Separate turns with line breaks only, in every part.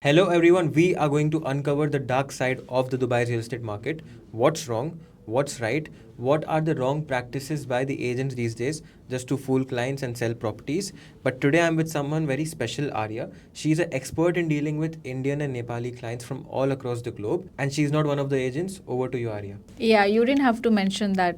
Hello everyone, we are going to uncover the dark side of the Dubai real estate market. What's wrong? What's right? What are the wrong practices by the agents these days just to fool clients and sell properties? But today I'm with someone very special, Arya. She's an expert in dealing with Indian and Nepali clients from all across the globe, and she's not one of the agents. Over to you, Arya.
Yeah, you didn't have to mention that,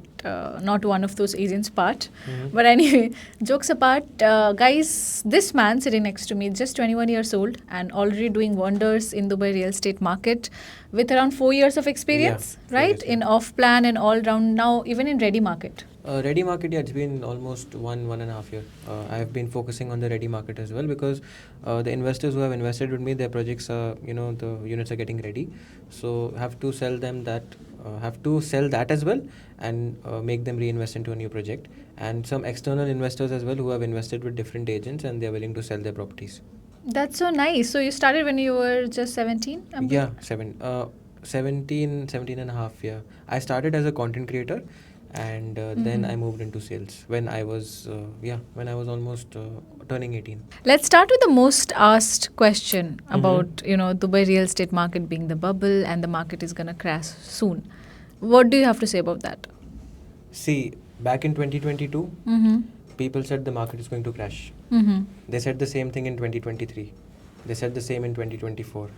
not one of those agents part.
Mhm.
But anyway, jokes apart, guys, this man sitting next to me is just 21 years old and already doing wonders in Dubai real estate market with around 4 years of experience,
4 years,
right?
yeah.
In off plan and all round now, even in ready market.
Ready market, yeah, it's been almost 1.5 year. I have been focusing on the ready market as well because the investors who have invested with me, their projects are, the units are getting ready. So have to sell that as well and make them reinvest into a new project. And some external investors as well who have invested with different agents and they're willing to sell their properties.
That's so nice. So you started when you were just 17?
Yeah, 17 and a half, yeah. I started as a content creator and then I moved into sales when I was, when I was almost turning 18.
Let's start with the most asked question about, Dubai real estate market being the bubble and the market is going to crash soon. What do you have to say about that?
See, back in 2022,
Mm-hmm.
people said the market is going to crash.
Mm-hmm.
They said the same thing in 2023. They said the same in 2024.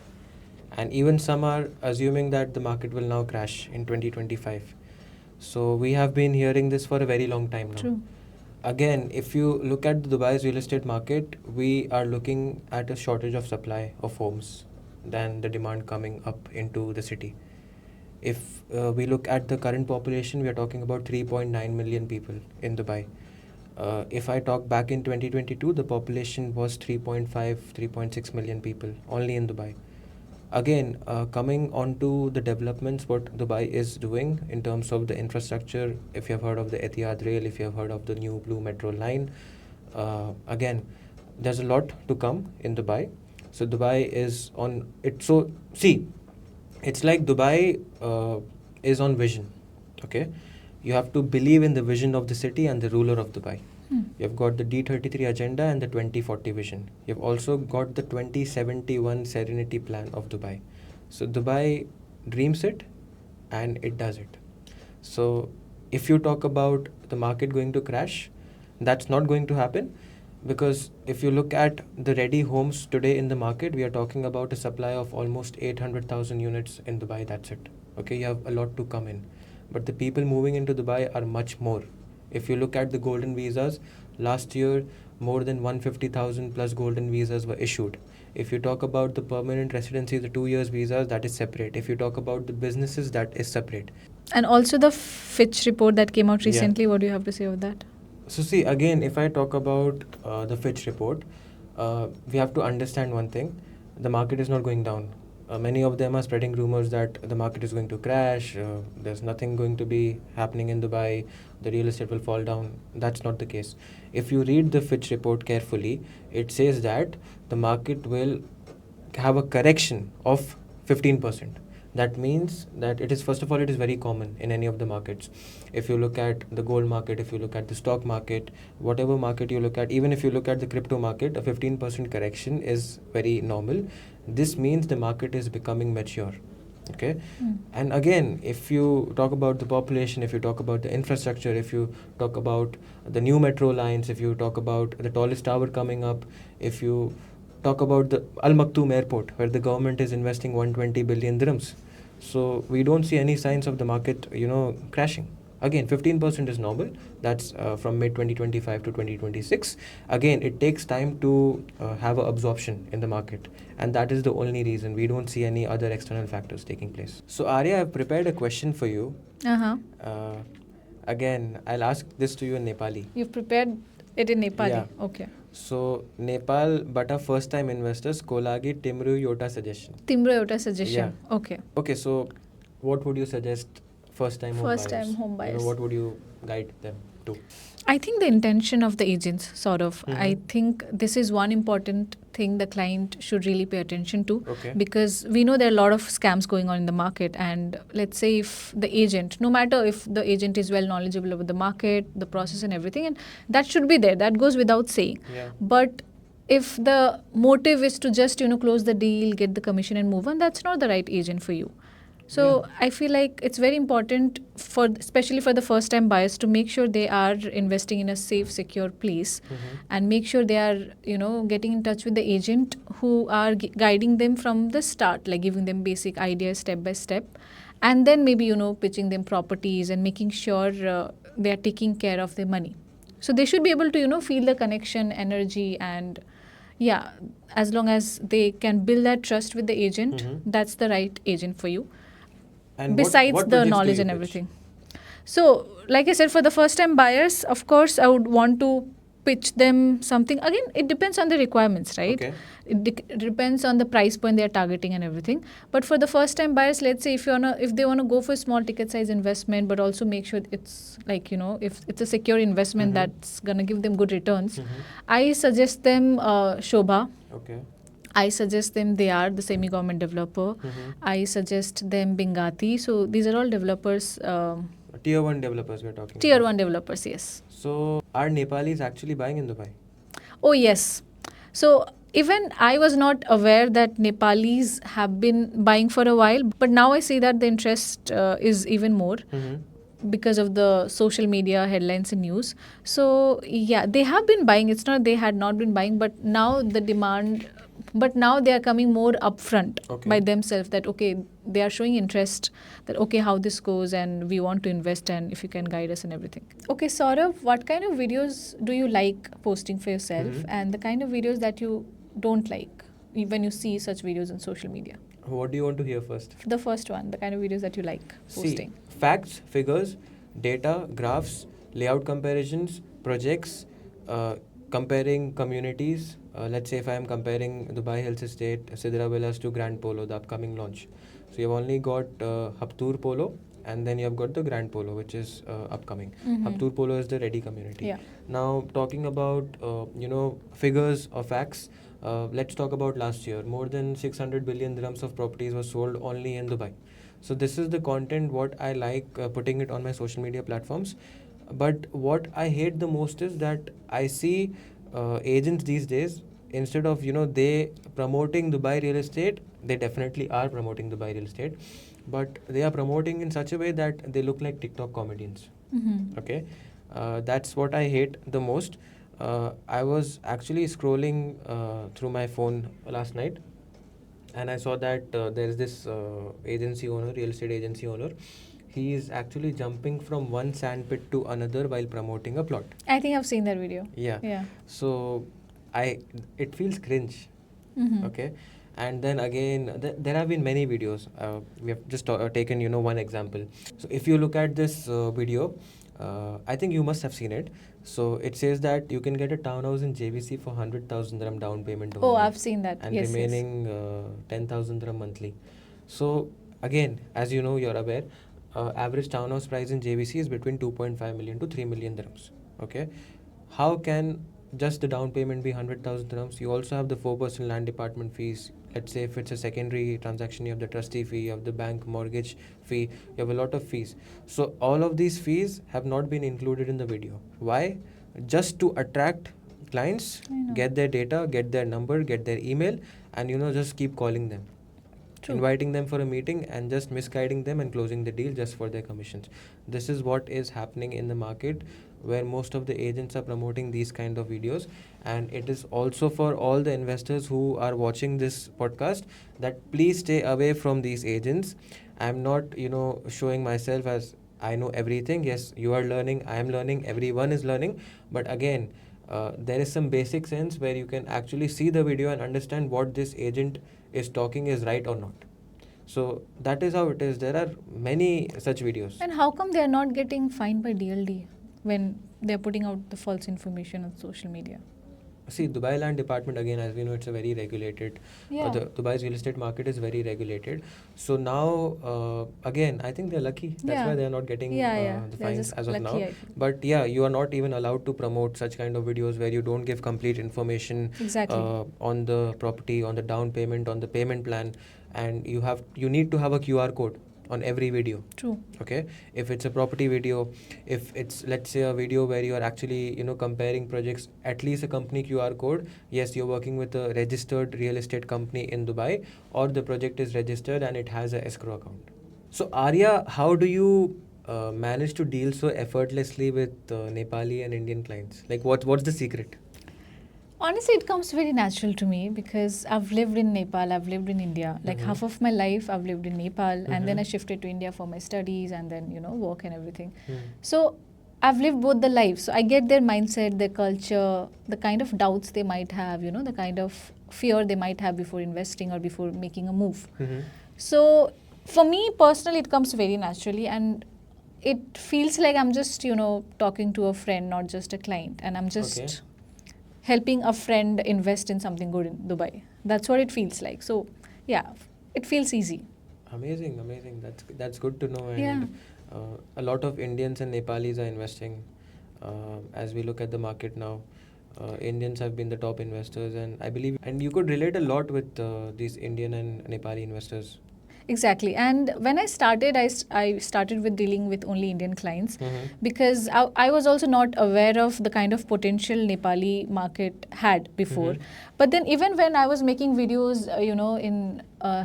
And even some are assuming that the market will now crash in 2025. So we have been hearing this for a very long time now.
True.
Again, if you look at Dubai's real estate market, we are looking at a shortage of supply of homes than the demand coming up into the city. If we look at the current population, we are talking about 3.9 million people in Dubai. If I talk back in 2022, the population was 3.5, 3.6 million people only in Dubai. Again, coming on to the developments, what Dubai is doing in terms of the infrastructure, if you have heard of the Etihad Rail, if you have heard of the new blue metro line, again, there's a lot to come in Dubai. So Dubai is on it. So see, it's like Dubai is on vision. Okay, you have to believe in the vision of the city and the ruler of Dubai. You've got the D33 agenda and the 2040 vision. You've also got the 2071 Serenity Plan of Dubai. So Dubai dreams it and it does it. So if you talk about the market going to crash, that's not going to happen because if you look at the ready homes today in the market, we are talking about a supply of almost 800,000 units in Dubai. That's it. Okay, you have a lot to come in. But the people moving into Dubai are much more. If you look at the golden visas, last year more than 150,000 plus golden visas were issued. If you talk about the permanent residency, the 2 years visas, that is separate. If you talk about the businesses, that is separate.
And also the Fitch report that came out
Yeah.
recently. What do you have to say about that?
So see, again, if I talk about the Fitch report, we have to understand one thing. The market is not going down. Many of them are spreading rumors that the market is going to crash. There's nothing going to be happening in Dubai. The real estate will fall down. That's not the case. If you read the Fitch report carefully, it says that the market will have a correction of 15%. That means that it is, first of all, it is very common in any of the markets. If you look at the gold market, if you look at the stock market, whatever market you look at, even if you look at the crypto market, a 15% correction is very normal. This means the market is becoming mature. Okay. And again, if you talk about the population, if you talk about the infrastructure, if you talk about the new metro lines, if you talk about the tallest tower coming up, if you talk about the Al Maktoum airport where the government is investing 120 billion dirhams. So we don't see any signs of the market, crashing. Again, 15% is normal. That's from mid 2025 to 2026. Again, it takes time to have an absorption in the market. And that is the only reason. We don't see any other external factors taking place. So, Arya, I've prepared a question for you.
Uh-huh.
Uh, Again, I'll ask this to you in Nepali.
You've prepared it in Nepali.
Yeah.
Okay.
So, Nepal, but a first time investors, Kolagi Timru Yota suggestion.
Timro Yota suggestion. Okay.
Okay, so what would you suggest first time home buyers?
First-time home buyers.
What would you guide them to?
I think the intention of the agents, sort of.
Mhm.
I think this is one important thing the client should really pay attention to.
Okay.
Because we know there are a lot of scams going on in the market. And let's say if the agent, no matter if the agent is well knowledgeable about the market, the process and everything, and that should be there. That goes without saying.
Yeah.
But if the motive is to just close the deal, get the commission and move on, that's not the right agent for you. So I feel like it's very important for, especially for the first time buyers, to make sure they are investing in a safe, secure place, and make sure they are getting in touch with the agent who are guiding them from the start, like giving them basic ideas step by step, and then maybe pitching them properties and making sure they are taking care of their money. So they should be able to feel the connection, energy, and yeah, as long as they can build that trust with the agent, that's the right agent for you.
And
Besides
what
the
projects do
knowledge
you
and
pitch?
everything. So, like I said, for the first time buyers, of course, I would want to pitch them something. Again, it depends on the requirements, right?
Okay.
It depends on the price point they are targeting and everything. But for the first time buyers, let's say if they want to go for small ticket size investment, but also make sure it's like, if it's a secure investment that's going to give them good returns, I suggest them Shobha.
Okay.
I suggest them they are the semi-government developer. I suggest them Bingati. So these are all developers.
Tier 1 developers we're talking
Tier
about.
1 developers, yes.
So are Nepalis actually buying in Dubai?
Oh, yes. So even I was not aware that Nepalis have been buying for a while, but now I see that the interest is even more because of the social media headlines and news. So yeah, they have been buying. It's not they had not been buying, but now the demand, but now they are coming more upfront by themselves, that okay, they are showing interest, that okay, how this goes and we want to invest, and if you can guide us and everything. Okay, Saurav, what kind of videos do you like posting for yourself, and the kind of videos that you don't like when you see such videos on social media?
What do you want to hear first?
The first one, the kind of videos that you like posting.
See, facts, figures, data, graphs, layout comparisons, projects, comparing communities. Let's say if I am comparing Dubai Hills Estate, Sidra Villas to Grand Polo, the upcoming launch. So you've only got Haptur Polo, and then you have got the Grand Polo, which is upcoming. Haptur Polo is the ready community.
Yeah.
Now talking about figures or facts. Let's talk about last year. More than 600 billion dirhams of properties were sold only in Dubai. So this is the content what I like putting it on my social media platforms. But what I hate the most is that I see agents these days, instead of they promoting Dubai real estate, they definitely are promoting Dubai real estate, but they are promoting in such a way that they look like TikTok comedians. Okay, that's what I hate the most. I was actually scrolling through my phone last night, and I saw that there is this agency owner, real estate agency owner. He is actually jumping from one sandpit to another while promoting a plot.
I think I've seen that video.
Yeah. So it feels cringe. Okay. And then again, there have been many videos. We have just taken one example. So if you look at this video, I think you must have seen it. So it says that you can get a townhouse in JVC for 100,000 dirham down payment only.
Oh, I've seen that.
And
Yes,
remaining 10,000 dirham monthly. So again, as you know, you're aware, average townhouse price in JVC is between 2.5 million to 3 million dirhams. Okay, how can just the down payment be 100,000 dirhams? You also have the 4% land department fees. Let's say if it's a secondary transaction, you have the trustee fee, you have the bank mortgage fee, you have a lot of fees. So all of these fees have not been included in the video. Why? Just to attract clients, get their data, get their number, get their email, and just keep calling them. True. Inviting them for a meeting and just misguiding them and closing the deal just for their commissions. This is what is happening in the market, where most of the agents are promoting these kind of videos. And it is also for all the investors who are watching this podcast, that please stay away from these agents. I'm not showing myself as I know everything. Yes, you are learning, I am learning, everyone is learning. But again, there is some basic sense where you can actually see the video and understand what this agent is talking is right or not. So that is how it is. There are many such videos.
And how come they are not getting fined by DLD when they are putting out the false information on social media?
See, Dubai Land Department, again, as we know, it's a very regulated.
Yeah.
The Dubai's real estate market is very regulated. So now, again, I think they're lucky. That's why they're not getting the fines as of now. But yeah, you are not even allowed to promote such kind of videos where you don't give complete information on the property, on the down payment, on the payment plan, and you need to have a QR code. on every video.
True.
Okay, if it's a property video, if it's, let's say, a video where you are actually, comparing projects, at least a company QR code, yes, you're working with a registered real estate company in Dubai, or the project is registered and it has a escrow account. So Arya, how do you manage to deal so effortlessly with Nepali and Indian clients? Like, what's the secret?
Honestly, it comes very natural to me because I've lived in Nepal, I've lived in India. Like
Mhm.
half of my life, I've lived in Nepal, and then I
Mhm.
shifted to India for my studies and then, work and everything.
Hmm.
So I've lived both the lives. So I get their mindset, their culture, the kind of doubts they might have, the kind of fear they might have before investing or before making a move.
Mhm.
So for me personally, it comes very naturally, and it feels like I'm just, talking to a friend, not just a client, and I'm just
Okay.
helping a friend invest in something good in Dubai. That's what it feels like. So, yeah, it feels easy.
Amazing, amazing. That's good to know.
Yeah.
And a lot of Indians and Nepalis are investing. As we look at the market now, Indians have been the top investors, and I believe, and you could relate a lot with these Indian and Nepali investors.
Exactly. And when I started, I started with dealing with only Indian clients
Mhm.
because I was also not aware of the kind of potential Nepali market had before.
Mhm.
But then even when I was making videos, in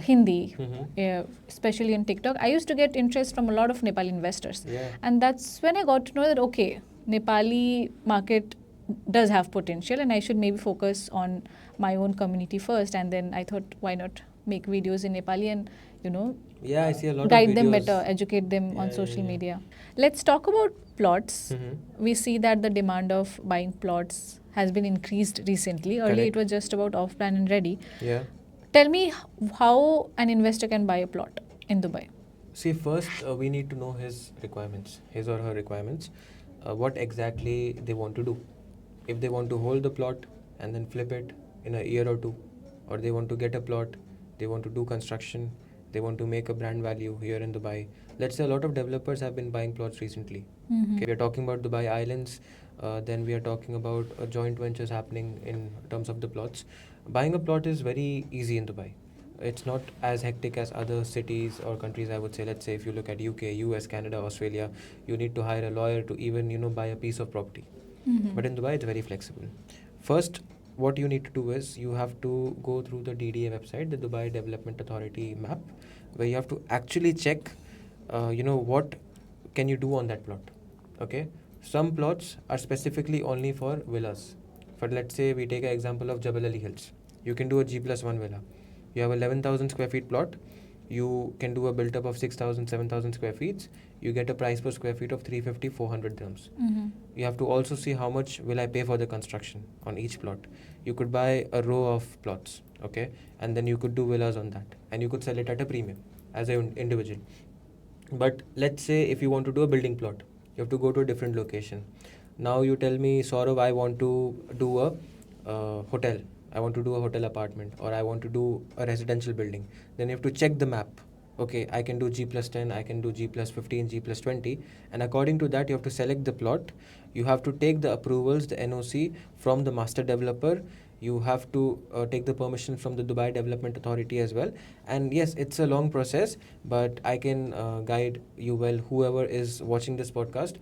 Hindi,
Mhm.
especially on TikTok, I used to get interest from a lot of Nepali investors.
Yeah.
And that's when I got to know that, okay, Nepali market does have potential and I should maybe focus on my own community first. And then I thought, why not make videos in Nepali and,
Yeah, I see a lot of
guide them
videos.
better, educate them on
Yeah,
social
yeah, yeah.
media. Let's talk about plots.
Mhm.
We see that the demand of buying plots has been increased recently. Earlier, it
Correct.
was just about off plan and ready.
Yeah.
Tell me how an investor can buy a plot in Dubai.
See, first we need to know his requirements, his or her requirements, what exactly they want to do. If they want to hold the plot and then flip it in a year or two, or they want to get a plot, they want to do construction, they want to make a brand value here in Dubai. Let's say a lot of developers have been buying plots recently.
Mhm.
Okay, we are talking about Dubai Islands, then we are talking about joint ventures happening in terms of the plots. Buying a plot is very easy in Dubai. It's not as hectic as other cities or countries, I would say. Let's say if you look at UK, US, Canada, Australia, you need to hire a lawyer to even buy a piece of property.
Mhm.
But in Dubai, it's very flexible. First, what you need to do is you have to go through the DDA website, the Dubai Development Authority map, where you have to actually check, what can you do on that plot. Okay, some plots are specifically only for villas. For, let's say, we take an example of Jebel Ali Hills. You can do a G+1 villa. You have 11,000 square feet plot. You can do a built up of 6,000, 7,000 square feet. You get a price per square feet of 350, 400 dirhams.
Mhm.
You have to also see how much will I pay for the construction on each plot. You could buy a row of plots, okay, and then you could do villas on that, and you could sell it at a premium as an individual. But let's say if you want to do a building plot, you have to go to a different location. Now you tell me, Saurav, I want to do a hotel. I want to do a hotel apartment, or I want to do a residential building. Then you have to check the map. Okay, I can do G+10, I can do G+15, G+20, and according to that, you have to select the plot. You have to take the approvals, the NOC from the master developer. You have to take the permission from the Dubai Development Authority as well. And yes, it's a long process, but I can guide you well. Whoever is watching this podcast,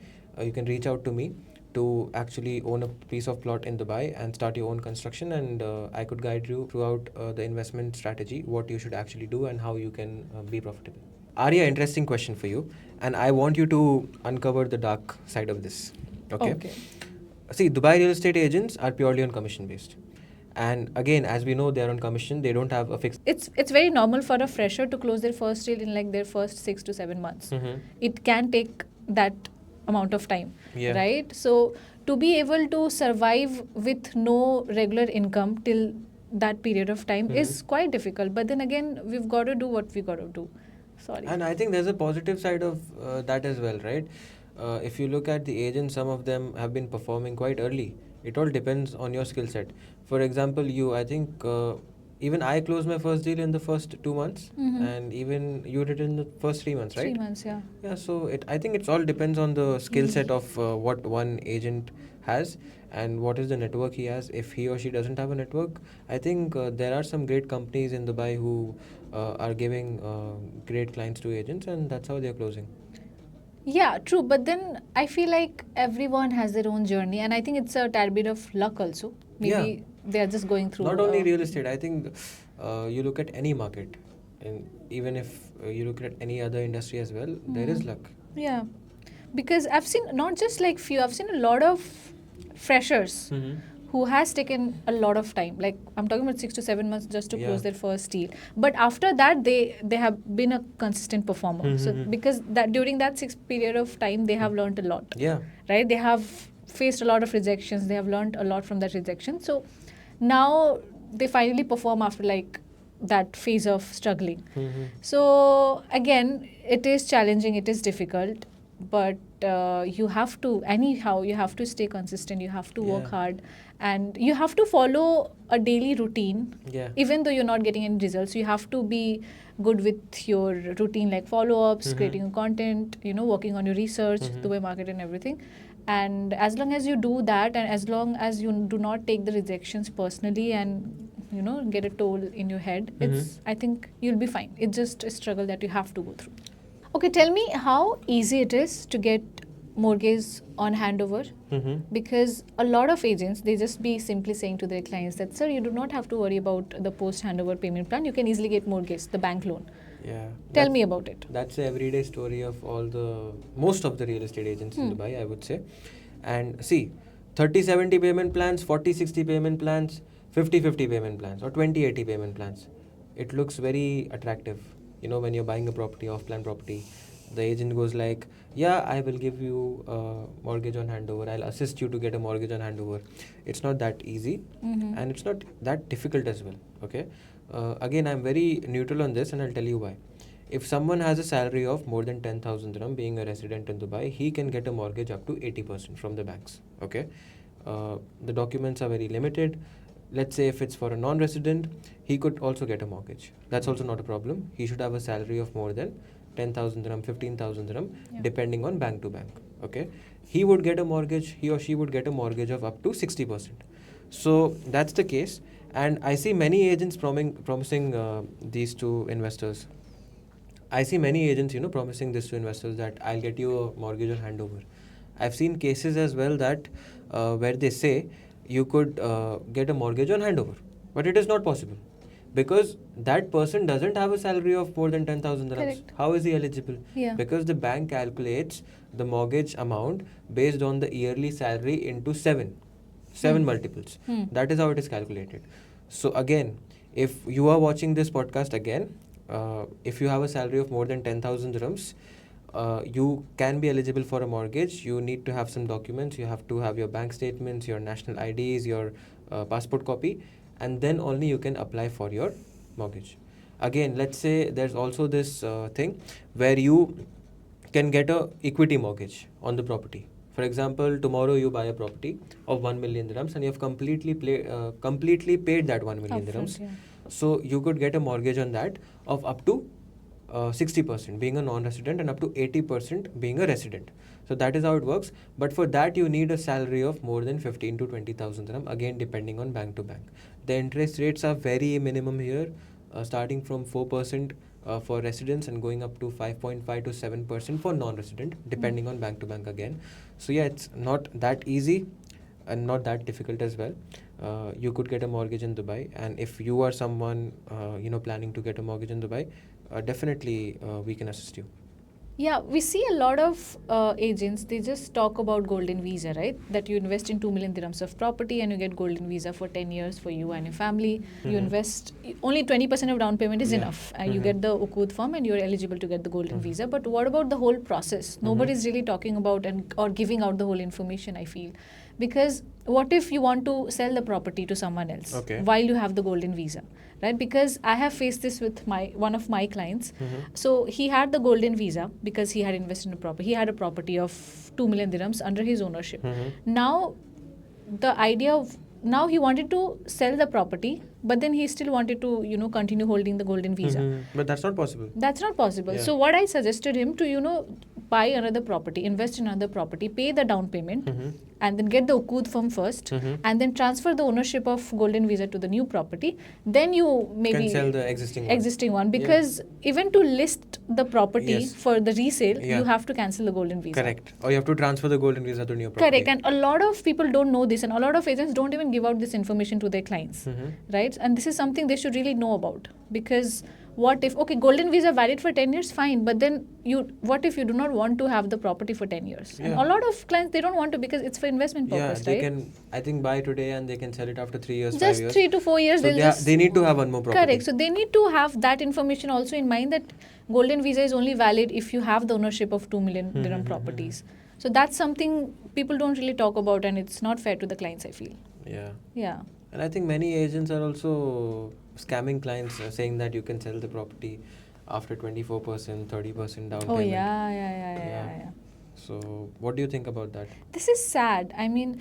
you can reach out to me to actually own a piece of plot in Dubai and start your own construction, and I could guide you throughout the investment strategy, what you should actually do and how you can be profitable. Arya, interesting question for you, and I want you to uncover the dark side of this. Okay.
Okay.
See, Dubai real estate agents are purely on commission based. And again, as we know, they're on commission, they don't have a fixed.
It's very normal for a fresher to close their first deal in like their first 6 to 7 months.
Mhm.
It can take that amount of time,
Yeah.
right? So to be able to survive with no regular income till that period of time is
Mhm.
quite difficult. But then again, we've got to do what we got to do. Sorry.
And I think there's a positive side of that as well, right? If you look at the agents, some of them have been performing quite early. It all depends on your skill set. For example, I think even I closed my first deal in the first 2 months,
Mhm.
and even you did in the first 3 months, right?
3 months, yeah.
Yeah, so I think it's all depends on the skill set of what one agent has and what is the network he has. If he or she doesn't have a network, I think there are some great companies in Dubai who are giving great clients to agents, and that's how they're closing.
Yeah, true. But then I feel like everyone has their own journey, and I think it's a tad bit of luck also. Maybe they are just going through.
Not only real estate, I think you look at any market, and even if you look at any other industry as well, there is luck.
Yeah, because I've seen not just like few, I've seen a lot of freshers who has taken a lot of time. Like I'm talking about 6 to 7 months just to close their first deal. But after that, they have been a consistent performer. So because that during that 6 period of time, they have learned a lot.
Yeah.
Right? They have faced a lot of rejections. They have learned a lot from that rejection. So now they finally perform after like that phase of struggling. So again, it is challenging, it is difficult, but you have to stay consistent, you have to work hard, and you have to follow a daily routine. Even though you're not getting any results, you have to be good with your routine, like follow-ups, creating content, working on your research, Dubai market and everything. And as long as you do that, and as long as you do not take the rejections personally and get a toll in your head, I think you'll be fine. It's just a struggle that you have to go through. Okay, tell me how easy it is to get mortgage on handover. Because a lot of agents, they just be simply saying to their clients that, sir, you do not have to worry about the post handover payment plan, you can easily get mortgage, the bank loan. Tell me about it.
That's the everyday story of most of the real estate agents in Dubai, I would say. And see, 30-70 payment plans, 40-60 payment plans, 50-50 payment plans, or 20-80 payment plans. It looks very attractive. When you're buying a property, off-plan property, the agent goes like, yeah, I will give you a mortgage on handover. I'll assist you to get a mortgage on handover. It's not that easy, and it's not that difficult as well. Okay. Again, I'm very neutral on this, and I'll tell you why. If someone has a salary of more than 10,000 dirham, being a resident in Dubai, he can get a mortgage up to 80% from the banks. Okay. The documents are very limited. Let's say if it's for a non-resident, he could also get a mortgage. That's also not a problem. He should have a salary of more than 10,000 dirham, 15,000 dirham, depending on bank to bank. Okay. He would get a mortgage, he or she would get a mortgage of up to 60%. So that's the case. And I see many agents promising these to investors. I see many agents, promising this to investors that I'll get you a mortgage on handover. I've seen cases as well that where they say you could get a mortgage on handover, but it is not possible because that person doesn't have a salary of more than 10,000 dirhams.
Correct.
How is he eligible? Because the bank calculates the mortgage amount based on the yearly salary into seven multiples. That is how it is calculated. So again, if you are watching this podcast again, if you have a salary of more than 10,000 dirhams, you can be eligible for a mortgage. You need to have some documents. You have to have your bank statements, your national IDs, your passport copy, and then only you can apply for your mortgage. Again, let's say there's also this thing where you can get a equity mortgage on the property. For example, tomorrow you buy a property of 1 million dirhams and you have completely paid that 1 million dirhams. So you could get a mortgage on that of up to 60% being a non-resident and up to 80% being a resident. So that is how it works. But for that you need a salary of more than 15 to 20,000 dirham, again depending on bank to bank. The interest rates are very minimum here, starting from 4% for residents and going up to 5.5 to 7% for non-resident, depending on bank to bank again. So yeah, it's not that easy and not that difficult as well. You could get a mortgage in Dubai, and if you are someone planning to get a mortgage in Dubai, definitely we can assist you.
Yeah, we see a lot of agents, they just talk about golden visa, right? That you invest in 2 million dirhams of property and you get golden visa for 10 years for you and your family. You invest, only 20% of down payment is enough. And you get the Uqud form and you're eligible to get the golden visa. But what about the whole process? Nobody's really talking about or giving out the whole information, I feel. Because what if you want to sell the property to someone else while you have the golden visa, right? Because I have faced this with one of my clients. So he had the golden visa because he had invested in a property. He had a property of 2 million dirhams under his ownership. Now he wanted to sell the property, but then he still wanted to, continue holding the golden visa.
But that's not possible.
That's not possible. So what I suggested him to, buy another property, invest in another property, pay the down payment,
Mhm.
and then get the Ukud firm first,
Mhm.
and then transfer the ownership of Golden Visa to the new property, then you maybe
Can sell the existing one. Yeah.
because even to list the property
Yes.
for the resale,
Yeah.
you have to cancel the Golden Visa.
Correct. Or you have to transfer the golden visa to new property.
Correct. And a lot of people don't know this, and a lot of agents don't even give out this information to their clients,
Mhm.
right? And this is something they should really know about, because what if, okay, golden visa valid for 10 years, fine, but then what if you do not want to have the property for 10 years? And
Yeah.
a lot of clients, they don't want to, because it's for investment
Yeah,
purpose,
they
right?
can, I think, buy today and they can sell it after 3 years, 5
Just
years.
3 to 4 years,
So they need to have one more property.
Correct. So they need to have that information also in mind, that golden visa is only valid if you have the ownership of 2 million dirham properties. So that's something people don't really talk about, and it's not fair to the clients, I feel.
Yeah.
Yeah.
And I think many agents are also scamming clients, saying that you can sell the property after 24%, 30% down
Oh,
payment.
yeah.
So what do you think about that?
This is sad. I mean,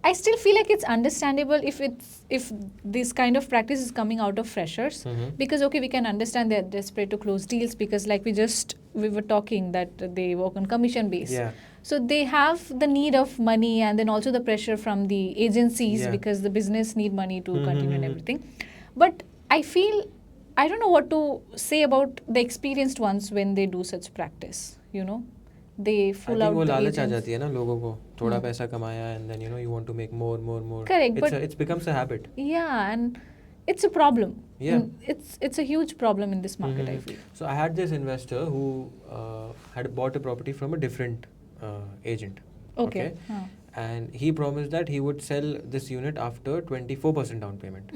I still feel like it's understandable if this kind of practice is coming out of freshers,
Mhm.
because okay, we can understand they're desperate to close deals, because like we were talking that they work on commission base.
Yeah.
So they have the need of money, and then also the pressure from the agencies,
Yeah.
because the business need money to
Mhm.
continue and everything. But I feel, I don't know what to say about the experienced ones when they do such practice, they
I
fool
think
out
वो
the
लालच आ
agents.
जाती है ना लोगों को, थोड़ा पैसा कमाया and then you want to make more.
Correct, but
It becomes a habit.
yeah, and it's a problem.
Yeah.
It's a huge problem in this market, I
Mhm.
feel.
So I had this investor who had bought a property from a different agent.
Okay.
And he promised that he would sell this unit after 24% down payment.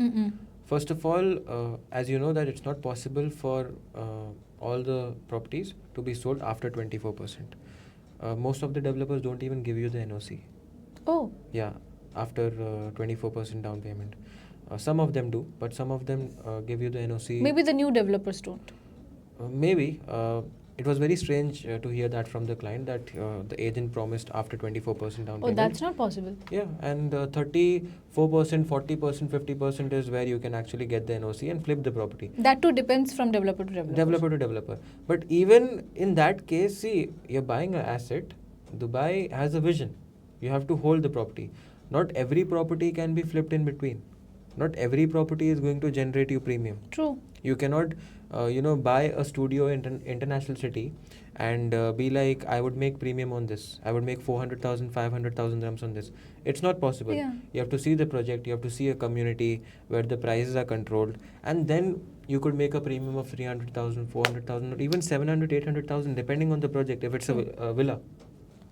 First of all, as you know that it's not possible for all the properties to be sold after 24%. Most of the developers don't even give you the NOC.
Oh.
Yeah, after 24% down payment. Some of them do, but some of them give you the NOC.
Maybe the new developers don't.
Maybe. It was very strange to hear that from the client, that the agent promised after 24% down
Oh,
payment.
that's not possible.
Yeah, and 34%, 40%, 50% is where you can actually get the NOC and flip the property.
That too depends from developer to developer.
Developer to developer. But even in that case, see, you're buying an asset. Dubai has a vision. You have to hold the property. Not every property can be flipped in between. Not every property is going to generate you premium.
True.
You cannot buy a studio in international city and be like, I would make premium on this, I would make 400,000, 500,000 dirhams on this. It's not possible.
Yeah.
You have to see the project, you have to see a community where the prices are controlled, and then you could make a premium of 300,000, 400,000, or even 700, 800,000, depending on the project, if it's a villa.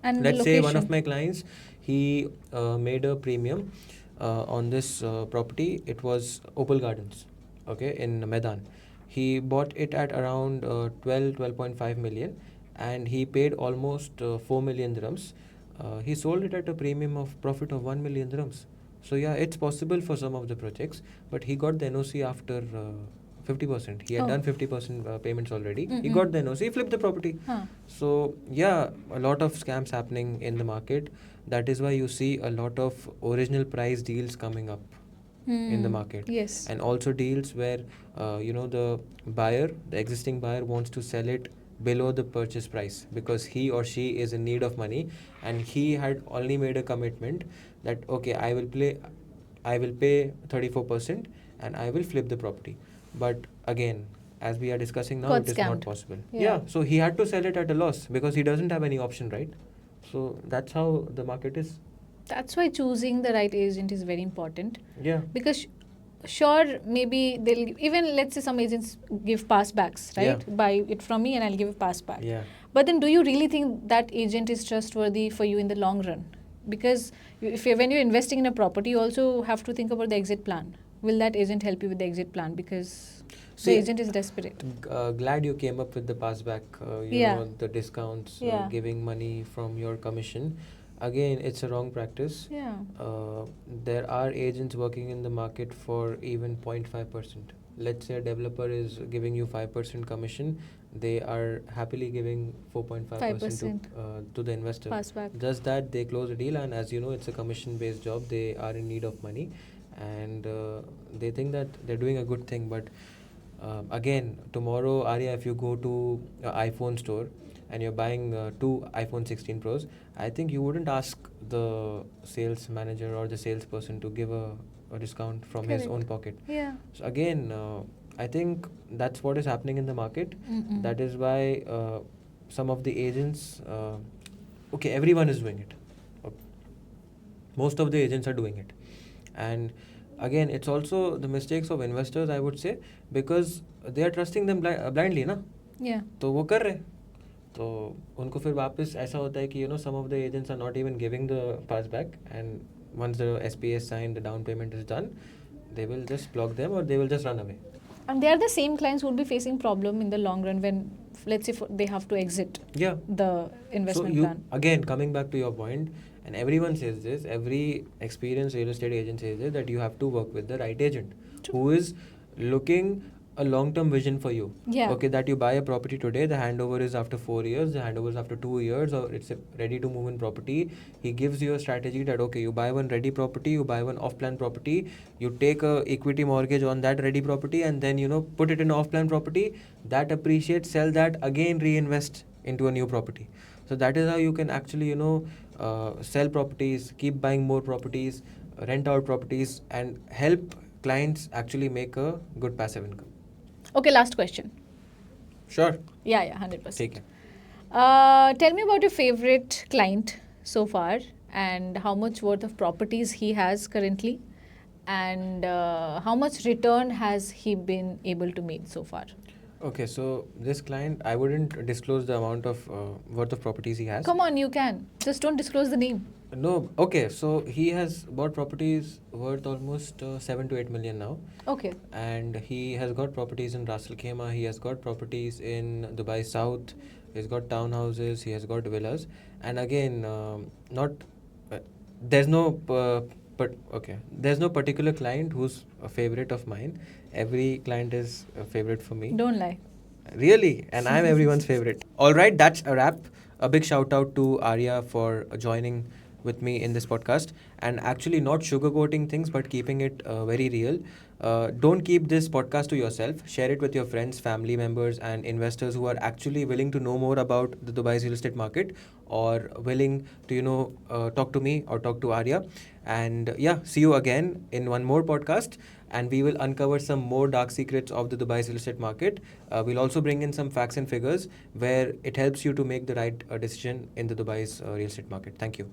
And
Let's
the
say one
location.
of my clients, he made a premium on this property. It was Opal Gardens, okay, in Medan. He bought it at around 12.5 million, and he paid almost 4 million dirhams. He sold it at a premium of profit of 1 million dirhams. So yeah, it's possible for some of the projects, but he got the NOC after 50%. He had done 50% payments already. He got the NOC, he flipped the property. So yeah, a lot of scams happening in the market. That is why you see a lot of original price deals coming up in the market.
Yes.
And also deals where the existing buyer wants to sell it below the purchase price, because he or she is in need of money, and he had only made a commitment that okay, I will pay 34% and I will flip the property. But again, as we are discussing now,
Got
it is
scammed.
not possible.
Yeah.
So he had to sell it at a loss because he doesn't have any option, right? So that's how the market is.
That's why choosing the right agent is very important.
Yeah.
Because sure, maybe they'll, even let's say some agents give passbacks, right?
Yeah.
Buy it from me and I'll give a passback.
Yeah.
But then do you really think that agent is trustworthy for you in the long run? Because when you're investing in a property, you also have to think about the exit plan. Will that agent help you with the exit plan? Because the agent is desperate.
Glad you came up with the passback, the discounts, giving money from your commission. Again, it's a wrong practice.
Yeah.
There are agents working in the market for even 0.5%. Let's say a developer is giving you 5% commission. They are happily giving 4.5% to the investor.
Passback.
Just that they close a deal, and as you know, it's a commission-based job. They are in need of money, and they think that they're doing a good thing. But again, tomorrow, Arya, if you go to an iPhone store, and you're buying 2 iPhone 16 Pros, I think you wouldn't ask the sales manager or the salesperson to give a discount from his
Correct.
own pocket.
Yeah.
So again, I think that's what is happening in the market.
Mm-mm.
That is why some of the agents, okay, everyone is doing it. Uh, Most of the agents are doing it. And again, it's also the mistakes of investors, I would say, because they are trusting them blindly, ना.
Yeah.
तो वो कर रहे, तो उनको फिर वापस ऐसा होता है कि some of the agents are not even giving the pass back, and once the SPA is signed, the down payment is done, they will just block them or they will just run away.
And they are the same clients who will be facing problem in the long run when, let's say, they have to exit
Yeah.
the investment plan.
Again, coming back to your point, and everyone says this, every experienced real estate agent says this, that you have to work with the right agent who is looking a long-term vision for you.
Yeah.
Okay, that you buy a property today, the handover is after 4 years, the handover is after 2 years, or it's a ready to move in property. He gives you a strategy that, okay, you buy one ready property, you buy one off-plan property, you take a equity mortgage on that ready property, and then put it in off-plan property, that appreciates, sell that, again reinvest into a new property. So that is how you can actually sell properties, keep buying more properties, rent out properties, and help clients actually make a good passive income.
Okay, last question.
Sure.
Yeah, 100%.
Take it.
Tell me about your favorite client so far and how much worth of properties he has currently, and how much return has he been able to make so far.
Okay, so this client, I wouldn't disclose the amount of worth of properties he has.
Come on, you can. Just don't disclose the name.
No, okay, so he has bought properties worth almost 7 to 8 million now.
Okay.
And he has got properties in Ras Al Khaimah, he has got properties in Dubai South, he's got townhouses, he has got villas. And again, not there's no there's no particular client who's a favorite of mine. Every client is a favorite for me.
Don't lie.
Really, and I'm everyone's favorite. All right, that's a wrap. A big shout out to Arya for joining with me in this podcast and actually not sugarcoating things but keeping it very real. Don't keep this podcast to yourself. Share it with your friends, family members, and investors who are actually willing to know more about the Dubai's real estate market or willing to talk to me or talk to Arya. And yeah, see you again in one more podcast. And we will uncover some more dark secrets of the Dubai's real estate market. We'll also bring in some facts and figures where it helps you to make the right decision in the Dubai's real estate market. Thank you.